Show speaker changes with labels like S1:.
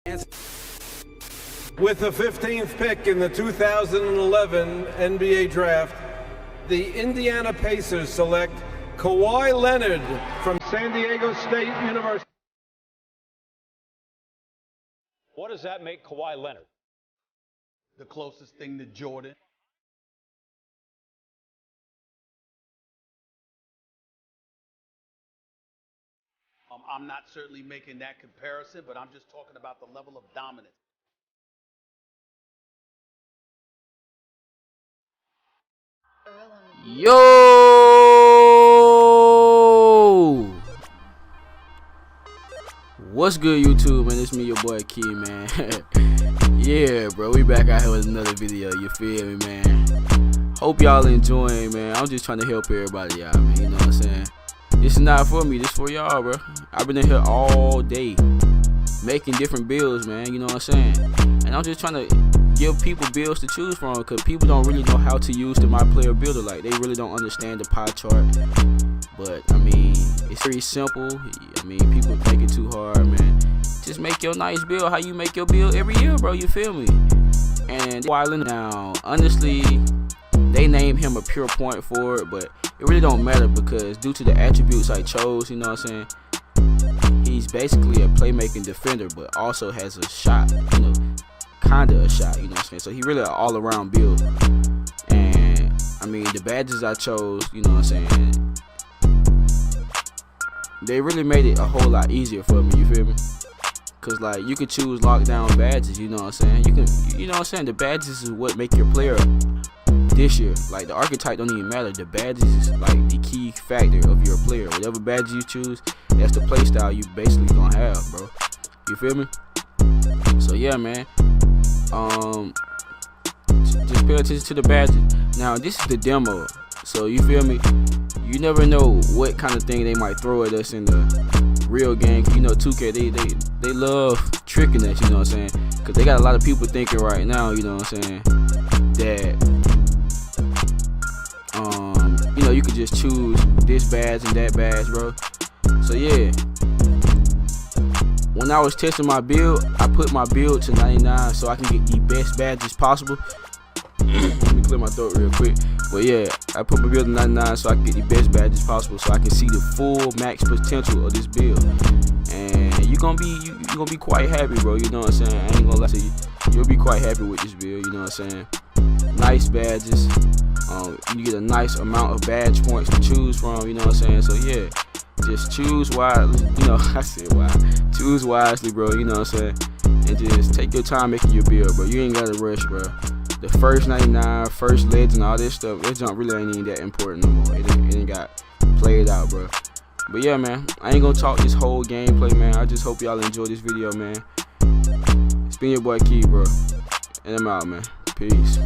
S1: With the 15th pick in the 2011 NBA Draft, the Indiana Pacers select Kawhi Leonard from San Diego State University.
S2: What does that make Kawhi Leonard?
S3: The closest thing to Jordan. I'm not certainly making that comparison, but I'm just talking about the level of dominance.
S4: Yo! What's good, YouTube, man? It's me, your boy Keyy, man. Yeah, bro, we back out here with another video. You feel me, man? Hope y'all enjoying, man. I'm just trying to help everybody out, man. You know what I'm saying? This is not for me. This is for y'all, bro. I've been in here all day making different builds, man. You know what I'm saying? And I'm just trying to give people builds to choose from, because people don't really know how to use the My Player Builder. Like, they really don't understand the pie chart. But I mean, it's very simple. I mean, people make it too hard, man. Just make your nice build how you make your build every year, bro. You feel me? And Kawhi Leonard, now, honestly, they named him a pure point forward, but it really don't matter, because due to the attributes I chose, you know what I'm saying, he's basically a playmaking defender, but also has a shot, you know, kind of a shot, you know what I'm saying. So he really an all-around build. And I mean, the badges I chose, you know what I'm saying, they really made it a whole lot easier for me, you feel me? Cause like, you could choose lockdown badges, you know what I'm saying. You can, you know what I'm saying, the badges is what make your player this year. Like, the archetype don't even matter. The badges is like the key factor of your player. Whatever badge you choose, that's the play style you basically gonna have, bro. You feel me? So yeah, man. Just pay attention to the badges. Now, this is the demo, so you feel me? You never know what kind of thing they might throw at us in the real game. You know, 2K, they love tricking us, you know what I'm saying? Because they got a lot of people thinking right now, you know what I'm saying, that you know, you could just choose this badge and that badge, bro. So yeah, when I was testing my build, I put my build to 99 so I can get the best badges possible. Let me clear my throat real quick. But yeah, I put my build to 99 so I can get the best badges possible, so I can see the full max potential of this build. And you're gonna be quite happy, bro. You know what I'm saying? I ain't gonna lie to you. You'll be quite happy with this build. You know what I'm saying? Nice badges. You get a nice amount of badge points to choose from. You know what I'm saying? So yeah, just choose wisely. You know, I said choose wisely, bro. You know what I'm saying? And just take your time making your build, bro. You ain't gotta rush, bro. The first 99, first legend, all this stuff, this jump really ain't even that important no more. It ain't got played out, bro. But yeah, man, I ain't gonna talk this whole gameplay, man. I just hope y'all enjoy this video, man. It's been your boy Keyy, bro. And I'm out, man. Peace.